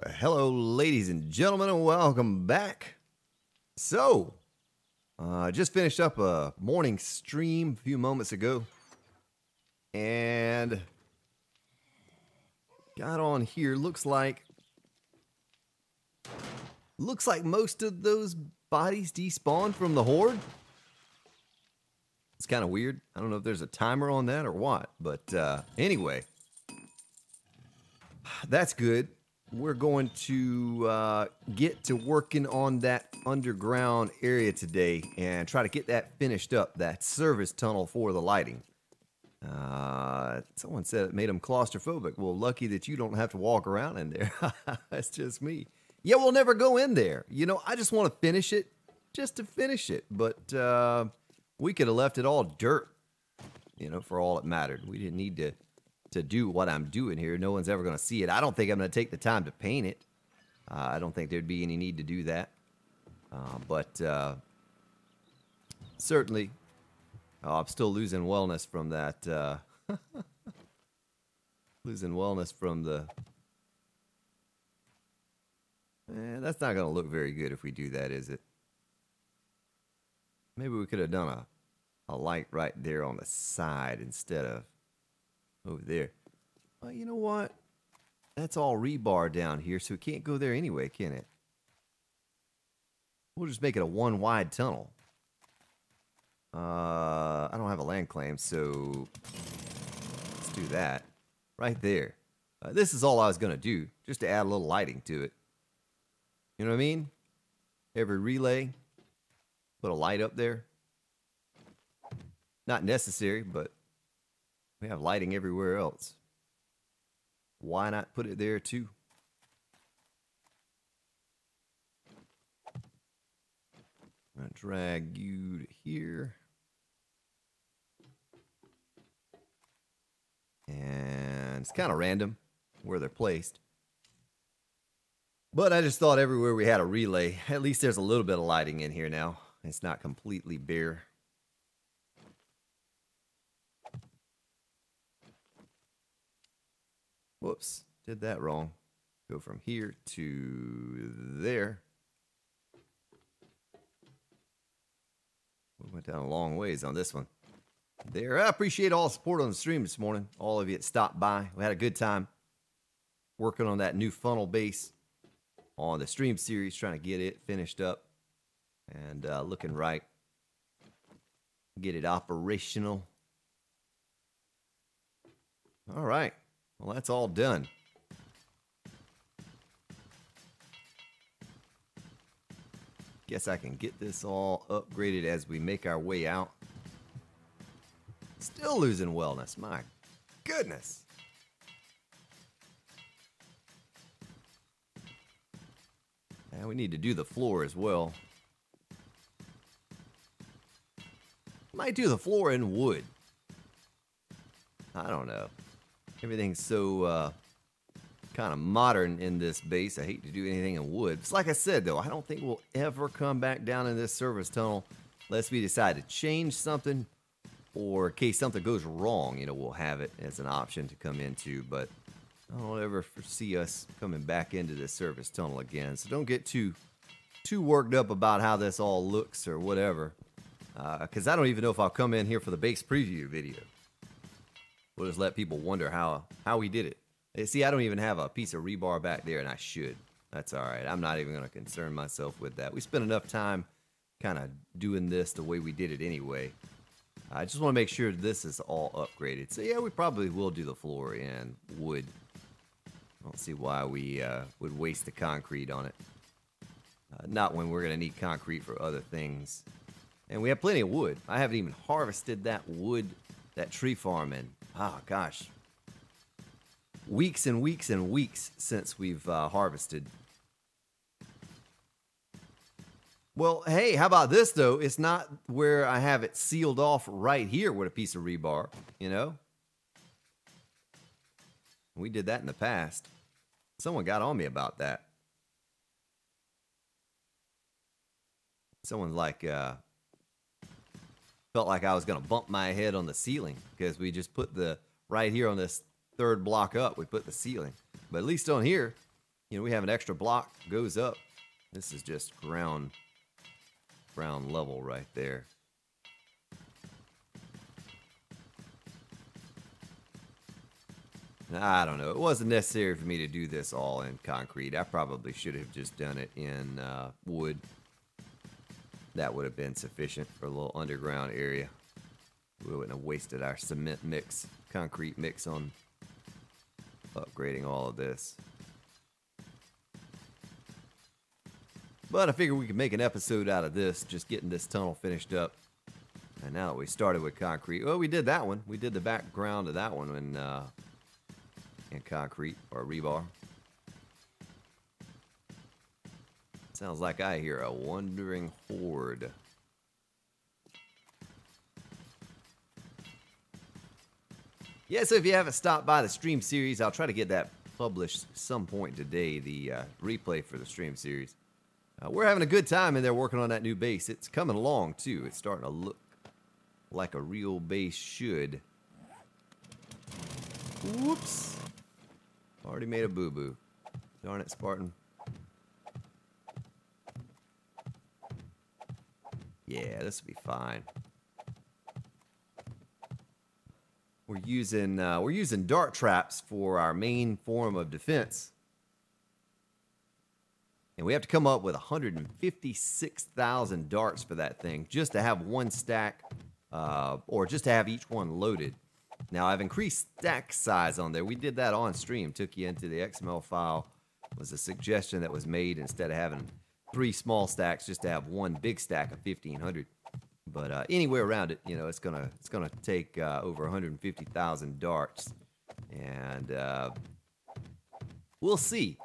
Hello, ladies and gentlemen, and welcome back. So, just finished up a morning stream a few moments ago, and got on here. Looks like most of those bodies despawned from the horde. It's kind of weird. I don't know if there's a timer on that or what, but anyway, that's good. We're going to get to working on that underground area today and try to get that finished up, that service tunnel for the lighting. Someone said it made them claustrophobic. Well, lucky that you don't have to walk around in there. That's just me. Yeah, we'll never go in there. You know, I just want to finish it just to finish it. But we could have left it all dirt, you know, for all it mattered. We didn't need to do what I'm doing here. No one's ever going to see it. I don't think I'm going to take the time to paint it. I don't think there'd be any need to do that. But certainly, I'm still losing wellness from that. Losing wellness from the... that's not going to look very good if we do that, is it? Maybe we could have done a light right there on the side instead of over there. Well, you know what? That's all rebar down here, so it can't go there anyway, can it? We'll just make it a one wide tunnel. I don't have a land claim, so let's do that. Right there. This is all I was going to do, just to add a little lighting to it. You know what I mean? Every relay, put a light up there. Not necessary, but we have lighting everywhere else. Why not put it there too? I'm going to drag you to here. And it's kind of random where they're placed. But I just thought everywhere we had a relay, at least there's a little bit of lighting in here now. It's not completely bare. Whoops, did that wrong. Go from here to there. We went down a long ways on this one. There, I appreciate all the support on the stream this morning. All of you that stopped by. We had a good time working on that new funnel base on the stream series, trying to get it finished up and looking right. Get it operational. All right. Well, that's all done. Guess I can get this all upgraded as we make our way out. Still losing wellness. My goodness. And we need to do the floor as well. Might do the floor in wood. I don't know. Everything's so kind of modern in this base. I hate to do anything in wood. It's like I said, though, I don't think we'll ever come back down in this service tunnel unless we decide to change something, or in case something goes wrong, you know, we'll have it as an option to come into. But I don't ever foresee us coming back into this service tunnel again. So don't get too worked up about how this all looks or whatever, because I don't even know if I'll come in here for the base preview video. We'll just let people wonder how we did it. See, I don't even have a piece of rebar back there, and I should. That's all right. I'm not even going to concern myself with that. We spent enough time kind of doing this the way we did it anyway. I just want to make sure this is all upgraded. So, yeah, we probably will do the floor in wood. I don't see why we would waste the concrete on it. Not when we're going to need concrete for other things. And we have plenty of wood. I haven't even harvested that wood, that tree farm in, oh gosh, weeks and weeks and weeks since we've harvested. Well, hey, how about this, though? It's not where I have it sealed off right here with a piece of rebar, you know? We did that in the past. Someone got on me about that. Someone's like, felt like I was going to bump my head on the ceiling because we just put the, right here on this third block up, we put the ceiling. But at least on here, You know, we have an extra block goes up. This is just ground level right there. I don't know. It wasn't necessary for me to do this all in concrete. I probably should have just done it in wood. That would have been sufficient for a little underground area. We wouldn't have wasted our cement mix, concrete mix on upgrading all of this. But I figured we could make an episode out of this, just getting this tunnel finished up. And now that we started with concrete, well, we did that one. We did the background of that one in concrete or rebar. Sounds like I hear a wandering horde. Yeah, so if you haven't stopped by the stream series, I'll try to get that published some point today, the replay for the stream series. We're having a good time in there working on that new base. It's coming along, too. It's starting to look like a real base should. Whoops. Already made a boo-boo. Darn it, Spartan. Yeah, this will be fine. We're using dart traps for our main form of defense. And we have to come up with 156,000 darts for that thing just to have one stack, or just to have each one loaded. Now, I've increased stack size on there. We did that on stream. Took you into the XML file. It was a suggestion that was made instead of having 3 small stacks, just to have one big stack of 1,500. But anywhere around it, you know, it's gonna take over 150,000 darts, and we'll see.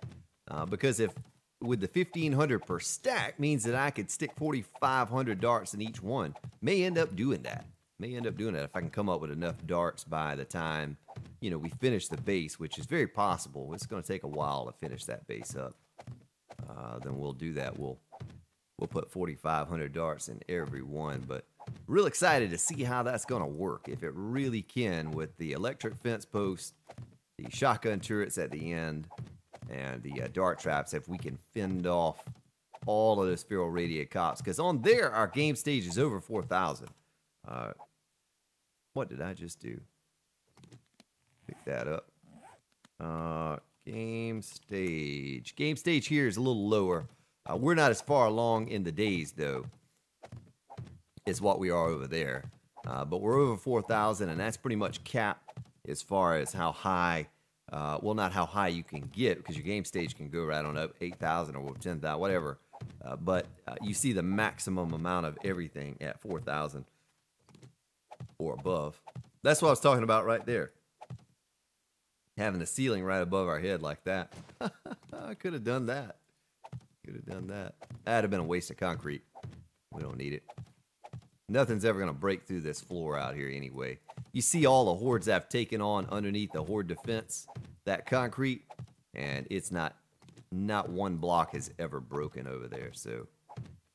Because if with the 1,500 per stack means that I could stick 4,500 darts in each one, may end up doing that. If I can come up with enough darts by the time, you know, we finish the base, which is very possible. It's going to take a while to finish that base up. Then we'll do that. We'll put 4,500 darts in every one. But real excited to see how that's going to work. If it really can, with the electric fence post, the shotgun turrets at the end, and the dart traps, if we can fend off all of those feral radiated cops. Because on there, our game stage is over 4,000. What did I just do? Pick that up. Game stage. Game stage here is a little lower. We're not as far along in the days, though, as what we are over there. But we're over 4,000, and that's pretty much capped as far as how high, well, not how high you can get, because your game stage can go right on up 8,000 or 10,000, whatever. But you see the maximum amount of everything at 4,000 or above. That's what I was talking about right there. Having the ceiling right above our head like that. I could have done that. That'd have been a waste of concrete. We don't need it. Nothing's ever going to break through this floor out here anyway. You see all the hordes I've taken on underneath the horde defense, that concrete, and it's not one block has ever broken over there, so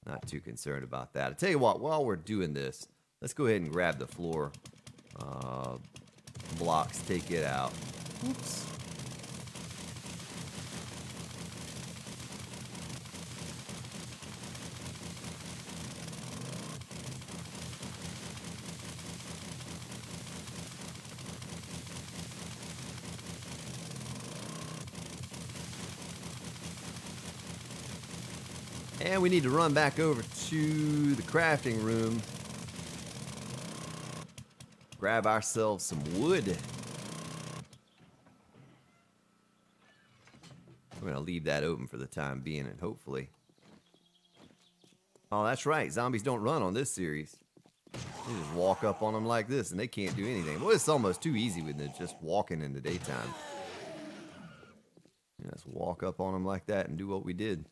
not too concerned about that. I tell you what, while we're doing this, let's go ahead and grab the floor blocks, take it out. Oops. And we need to run back over to the crafting room. Grab ourselves some wood. We're going to leave that open for the time being, and hopefully... Oh, that's right. Zombies don't run on this series. They just walk up on them like this, and they can't do anything. Well, it's almost too easy with them just walking in the daytime. Just walk up on them like that and do what we did.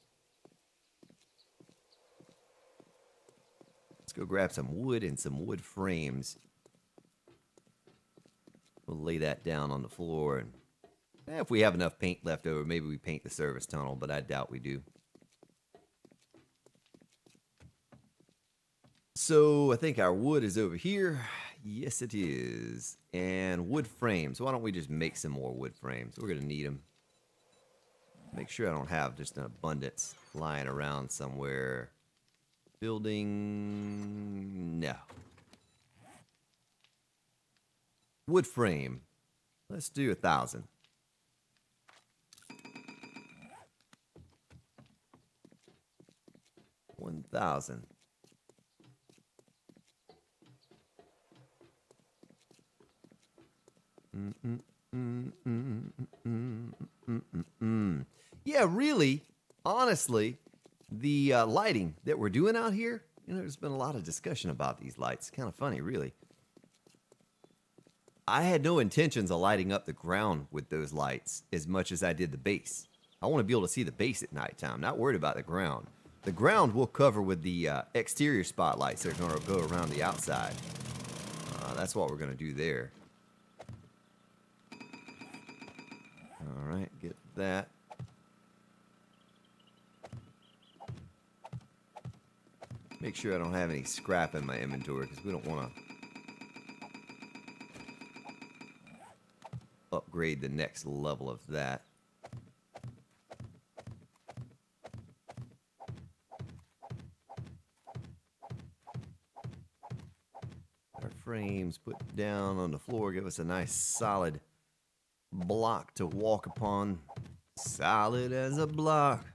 Let's go grab some wood and some wood frames. We'll lay that down on the floor, and if we have enough paint left over, maybe we paint the service tunnel, but I doubt we do. So I think our wood is over here. Yes, it is. And wood frames. Why don't we just make some more wood frames? We're going to need them. Make sure I don't have just an abundance lying around somewhere. Building, no. Wood frame. Let's do 1,000. $1,000. Yeah, really, honestly, the lighting that we're doing out here, you know, there's been a lot of discussion about these lights. Kind of funny, really. I had no intentions of lighting up the ground with those lights as much as I did the base. I want to be able to see the base at nighttime, not worried about the ground. The ground we'll cover with the exterior spotlights that are going to go around the outside. That's what we're going to do there. All right, get that. Make sure I don't have any scrap in my inventory because we don't want to upgrade the next level of that. Our frames put down on the floor give us a nice solid block to walk upon. Solid as a block.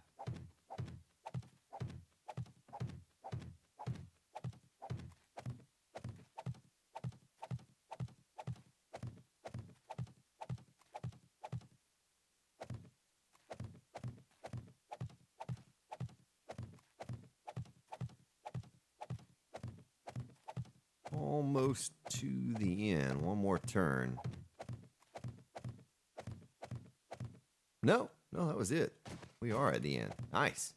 Almost to the end. One more turn. No, that was it. We are at the end. Nice.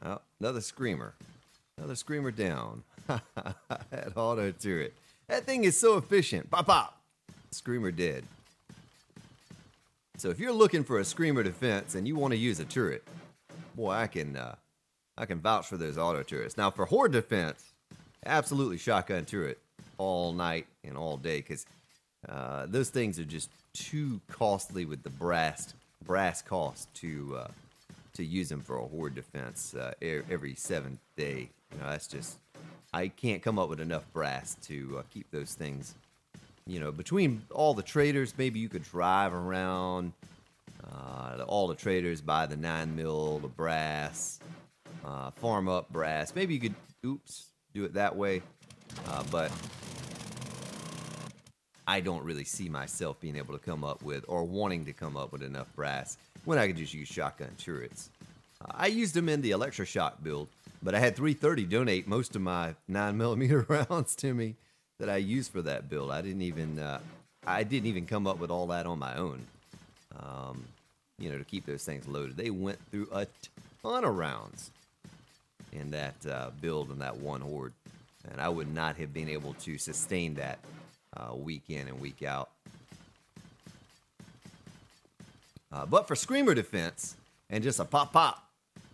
Oh, another screamer. Another screamer down. That auto turret. That thing is so efficient. Pop, pop. Screamer dead. So if you're looking for a screamer defense and you want to use a turret, boy, I can vouch for those auto turrets. Now for horde defense, absolutely shotgun turret all night and all day because those things are just too costly with the brass cost to use them for a horde defense every 7th day. You know, that's just, I can't come up with enough brass to keep those things. You know, between all the traders, maybe you could drive around all the traders, buy the 9mm, the brass, farm up brass. Maybe you could, do it that way. But I don't really see myself being able to come up with or wanting to come up with enough brass when I could just use shotgun turrets. I used them in the electroshock build, but I had 330 donate most of my 9mm rounds to me that I used for that build. I didn't even come up with all that on my own, you know, to keep those things loaded. They went through a ton of rounds in that build and that one horde, and I would not have been able to sustain that week in and week out. But for screamer defense and just a pop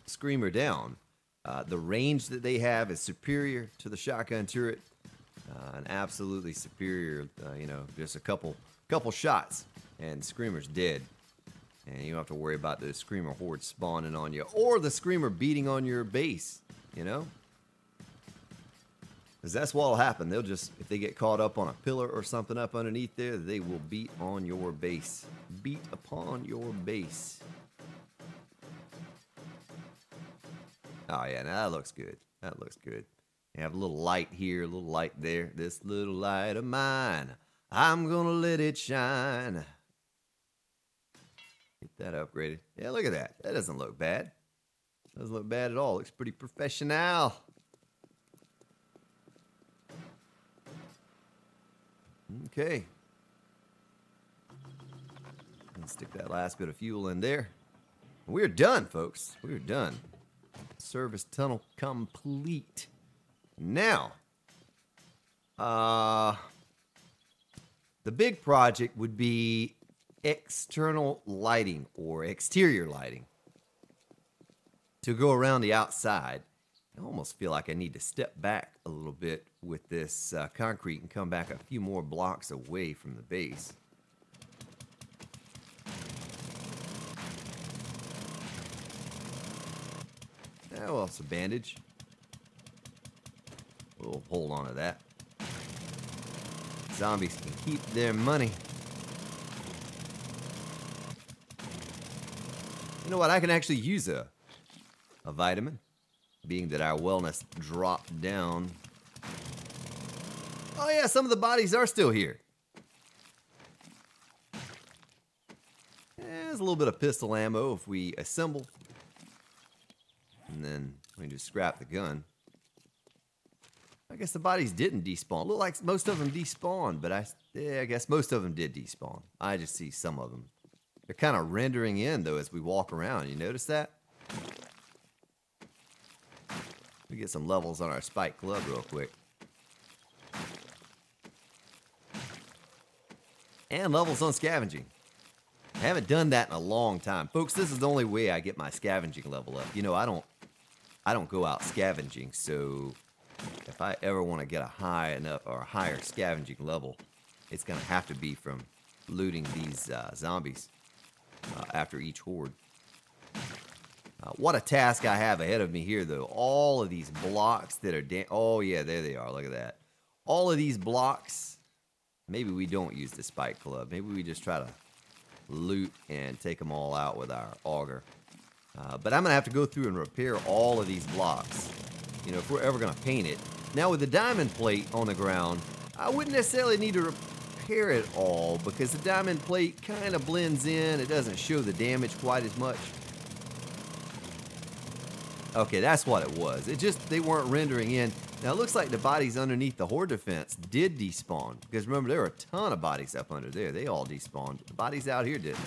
screamer down, the range that they have is superior to the shotgun turret. An absolutely superior, you know, just a couple shots and screamer's dead, and you don't have to worry about the screamer horde spawning on you or the screamer beating on your base, you know, because that's what'll happen. They'll just, if they get caught up on a pillar or something up underneath there, they will beat on your base, beat upon your base. Oh yeah, now that looks good. That looks good. You have a little light here, a little light there. This little light of mine, I'm gonna let it shine. Get that upgraded. Yeah, look at that. That doesn't look bad. Doesn't look bad at all. Looks pretty professional. Okay. Let's stick that last bit of fuel in there. We're done, folks. We're done. Service tunnel complete. Now, The big project would be external lighting or exterior lighting to go around the outside. I almost feel like I need to step back a little bit with this concrete and come back a few more blocks away from the base. Oh, well, it's a bandage. We'll hold on to that. Zombies can keep their money. You know what? I can actually use a vitamin, being that our wellness dropped down. Oh yeah, some of the bodies are still here. There's a little bit of pistol ammo if we assemble. And then we can just scrap the gun. I guess the bodies didn't despawn. Look like most of them despawned, but I guess most of them did despawn. I just see some of them. They're kind of rendering in, though, as we walk around. You notice that? We get some levels on our spike club real quick. And levels on scavenging. I haven't done that in a long time. Folks, this is the only way I get my scavenging level up. You know, I don't go out scavenging, so if I ever want to get a high enough or a higher scavenging level, it's going to have to be from looting these zombies after each horde. What a task I have ahead of me here, though. All of these blocks that are oh, yeah, there they are. Look at that. All of these blocks, maybe we don't use the spike club. Maybe we just try to loot and take them all out with our auger. But I'm going to have to go through and repair all of these blocks, you know, if we're ever going to paint it. Now, with the diamond plate on the ground, I wouldn't necessarily need to repair it all because the diamond plate kind of blends in. It doesn't show the damage quite as much. Okay, that's what it was. It just, they weren't rendering in. Now, it looks like the bodies underneath the horde defense did despawn. Because remember, there were a ton of bodies up under there. They all despawned. The bodies out here didn't.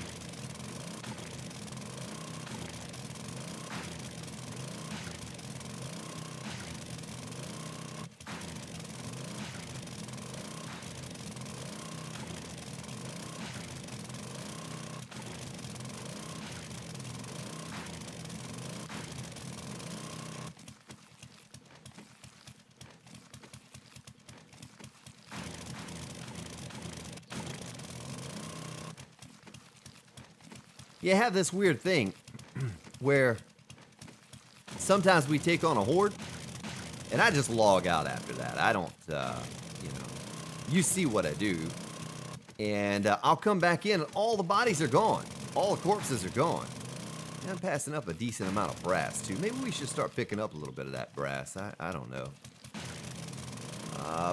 You have this weird thing where sometimes we take on a horde, and I just log out after that. I don't, you know, you see what I do, and I'll come back in, and all the bodies are gone. All the corpses are gone. And I'm passing up a decent amount of brass, too. Maybe we should start picking up a little bit of that brass. I don't know.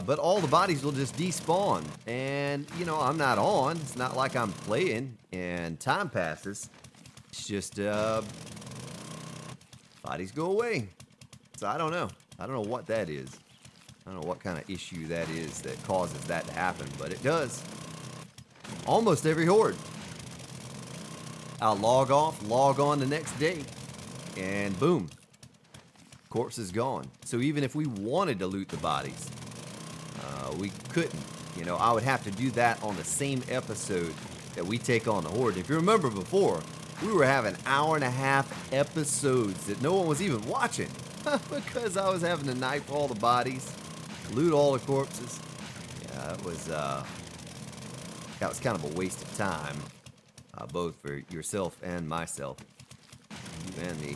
But all the bodies will just despawn. And, you know, I'm not on. It's not like I'm playing and time passes. It's just, bodies go away. So I don't know. I don't know what that is. I don't know what kind of issue that is that causes that to happen, but it does. Almost every horde. I'll log off, log on the next day, and boom. Corpse is gone. So even if we wanted to loot the bodies, we couldn't. You know, I would have to do that on the same episode that we take on the horde. If you remember before, we were having hour-and-a-half episodes that no one was even watching because I was having to knife all the bodies, loot all the corpses. Yeah, that was kind of a waste of time, both for yourself and myself, you and me.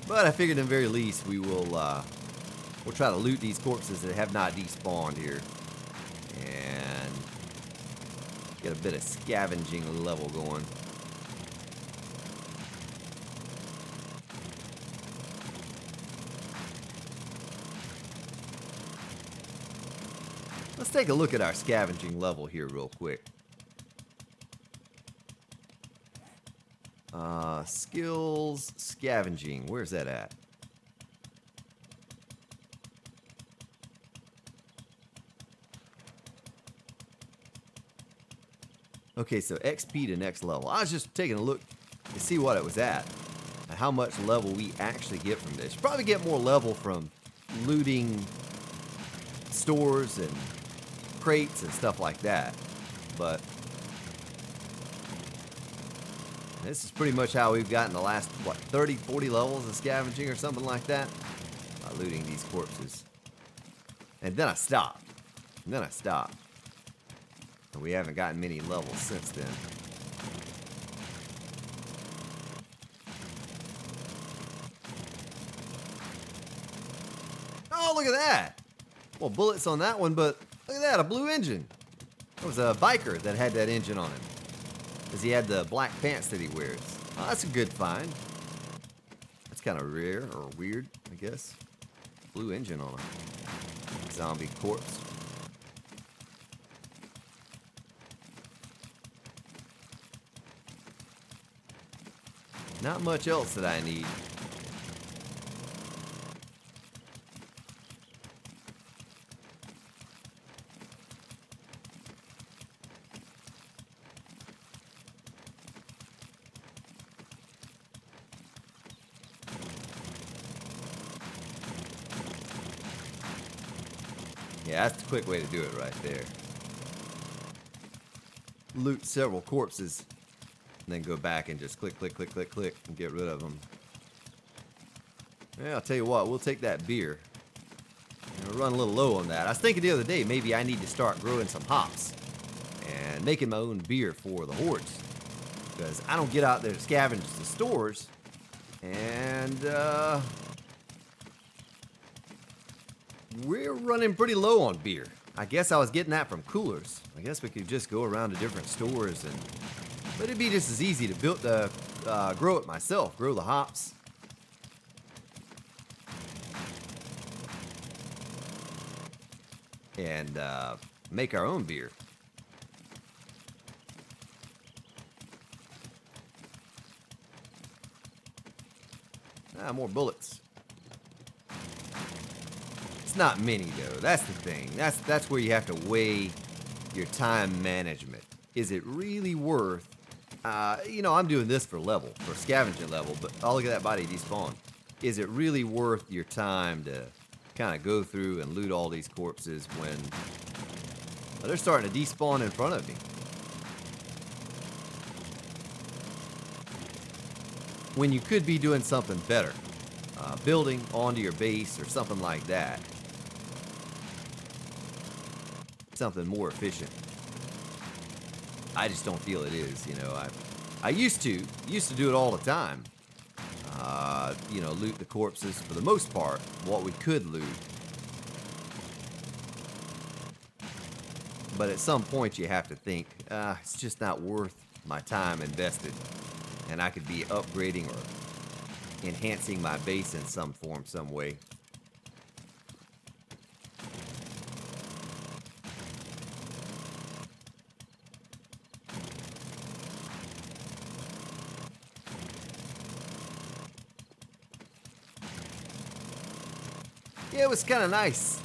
But I figured, in the very least, we will we'll try to loot these corpses that have not despawned here, and get a bit of scavenging level going. Let's take a look at our scavenging level here real quick. Skills, scavenging, where's that at? Okay, so XP to next level. I was just taking a look to see what it was at. how much level we actually get from this. You probably get more level from looting stores and crates and stuff like that. But this is pretty much how we've gotten the last, what, 30, 40 levels of scavenging or something like that. By looting these corpses. And then I stopped. And then I stopped. And we haven't gotten many levels since then. Oh, look at that! Well, bullets on that one, but look at that, a blue engine. It was a biker that had that engine on him. Because he had the black pants that he wears. Oh, that's a good find. That's kind of rare or weird, I guess. Blue engine on a zombie corpse. Not much else that I need. Yeah, that's the quick way to do it right there. Loot several corpses, and then go back and just click, click, click, click, click, and get rid of them. Yeah, I'll tell you what, we'll take that beer. We'll run a little low on that. I was thinking the other day, maybe I need to start growing some hops and making my own beer for the hordes. Because I don't get out there to scavenge the stores, and we're running pretty low on beer. I guess I was getting that from coolers. I guess we could just go around to different stores, but it'd be just as easy to grow it myself, grow the hops. And make our own beer. Ah, more bullets. It's not many though. That's the thing. That's where you have to weigh your time management. Is it really worth? You know, I'm doing this for scavenging level. But oh, look at that body despawn. Is it really worth your time to kind of go through and loot all these corpses when they're starting to despawn in front of me? When you could be doing something better, building onto your base or something like that. Something more efficient. I just don't feel it is, you know. I used to do it all the time. You know, loot the corpses for the most part, what we could loot. But at some point you have to think, it's just not worth my time invested. And I could be upgrading or enhancing my base in some form, some way. Yeah, it was kind of nice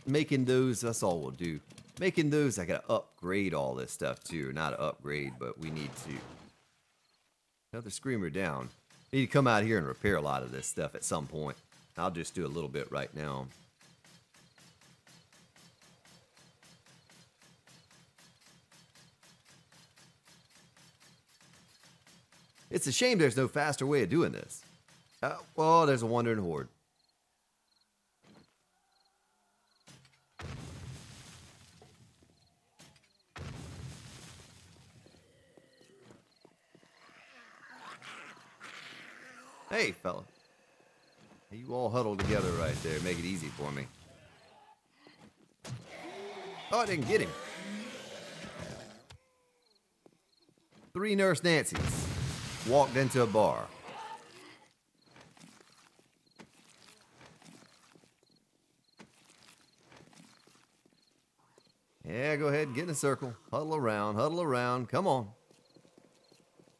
making those. That's all we'll do. Making those, I gotta upgrade all this stuff too. Not an upgrade, but we need to. Another screamer down. Need to come out here and repair a lot of this stuff at some point. I'll just do a little bit right now. It's a shame there's no faster way of doing this. Well, there's a wandering horde. Hey, fella. You all huddle together right there. Make it easy for me. Oh, I didn't get him. 3 Nurse Nancy's walked into a bar. Yeah, go ahead and get in a circle. Huddle around. Come on.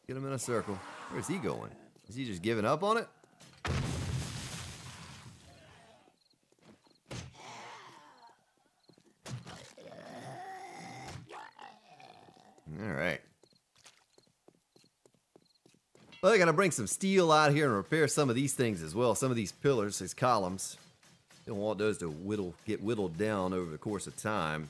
Get him in a circle. Where's he going? Is he just giving up on it? All right. Well, I got to bring some steel out here and repair some of these things as well. Some of these pillars, these columns. Don't want those to get whittled down over the course of time.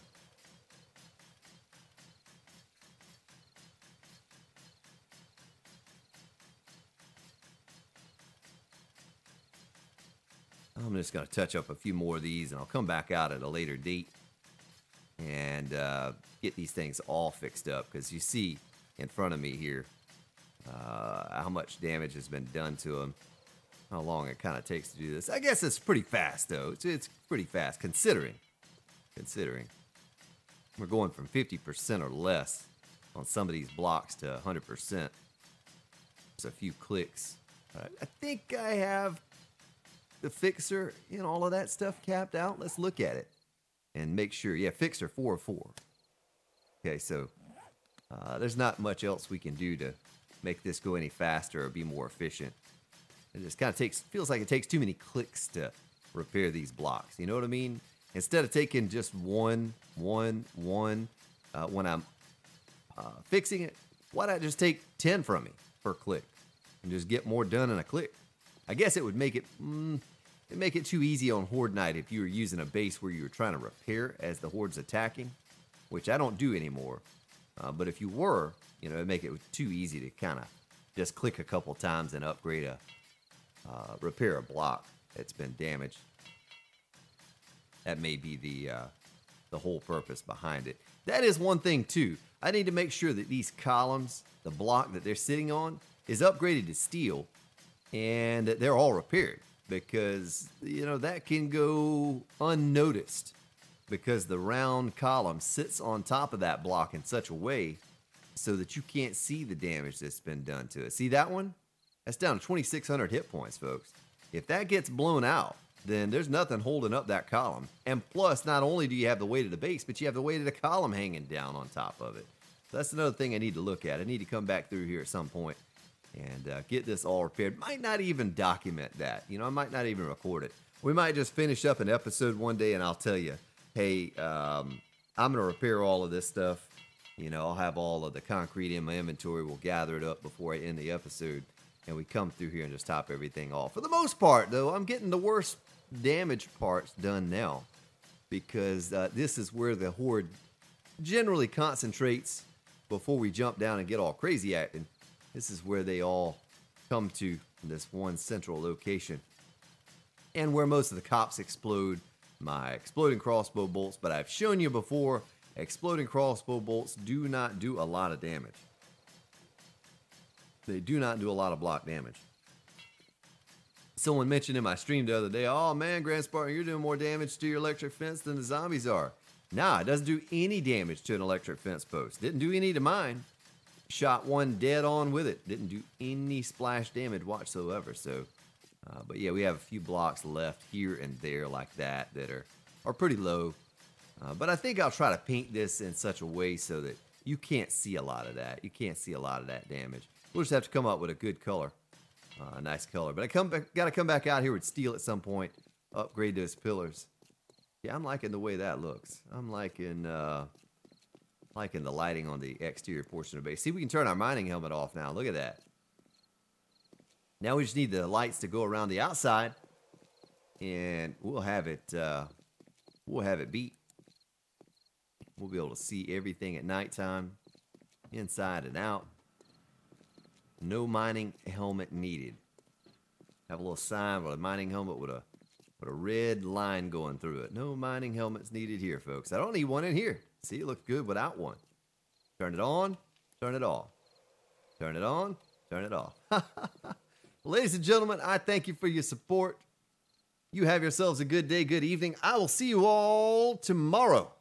I'm just going to touch up a few more of these, and I'll come back out at a later date and get these things all fixed up, because you see in front of me here how much damage has been done to them, how long it kind of takes to do this. I guess it's pretty fast, though. It's pretty fast, considering. We're going from 50% or less on some of these blocks to 100%. Just a few clicks. I think I have the fixer and all of that stuff capped out. Let's look at it and make sure. Yeah, fixer 404. Okay, so there's not much else we can do to make this go any faster or be more efficient. It just kind of feels like it takes too many clicks to repair these blocks. You know what I mean? Instead of taking just one, when I'm fixing it, why not just take 10 from me per click and just get more done in a click? I guess it would make it too easy on Horde Night if you were using a base where you were trying to repair as the Horde's attacking, which I don't do anymore. But if you were, you know, it'd make it too easy to kind of just click a couple times and upgrade repair a block that's been damaged. That may be the whole purpose behind it. That is one thing too. I need to make sure that these columns, the block that they're sitting on, is upgraded to steel, and that they're all repaired, because, you know, that can go unnoticed because the round column sits on top of that block in such a way so that you can't see the damage that's been done to it. See that one? That's down to 2,600 hit points, folks. If that gets blown out, then there's nothing holding up that column. And plus, not only do you have the weight of the base, but you have the weight of the column hanging down on top of it. So that's another thing I need to look at. I need to come back through here at some point and get this all repaired. Might not even document that. You know, I might not even record it. We might just finish up an episode one day and I'll tell you, hey, I'm going to repair all of this stuff. You know, I'll have all of the concrete in my inventory. We'll gather it up before I end the episode. And we come through here and just top everything off. For the most part, though, I'm getting the worst damage parts done now, because this is where the Horde generally concentrates before we jump down and get all crazy acting. This is where they all come to, this one central location, and where most of the cops explode. My exploding crossbow bolts, but I've shown you before, exploding crossbow bolts do not do a lot of damage. They do not do a lot of block damage. Someone mentioned in my stream the other day, oh man, Grand Spartan, you're doing more damage to your electric fence than the zombies are. Nah, it doesn't do any damage to an electric fence post. Didn't do any to mine. Shot one dead on with it. Didn't do any splash damage whatsoever. So, but yeah, we have a few blocks left here and there like that are pretty low. But I think I'll try to paint this in such a way so that you can't see a lot of that. You can't see a lot of that damage. We'll just have to come up with a good color. A nice color. But got to come back out here with steel at some point. Upgrade those pillars. Yeah, I'm liking the way that looks. I'm liking the lighting on the exterior portion of the base. See, we can turn our mining helmet off now. Look at that. Now we just need the lights to go around the outside, and we'll have it beat. We'll be able to see everything at nighttime, inside and out. No mining helmet needed. Have a little sign with a mining helmet with a red line going through it. No mining helmets needed here, folks. I don't need one in here. See, it looks good without one. Turn it on, turn it off. Turn it on, turn it off. Ladies and gentlemen, I thank you for your support. You have yourselves a good day, good evening. I will see you all tomorrow.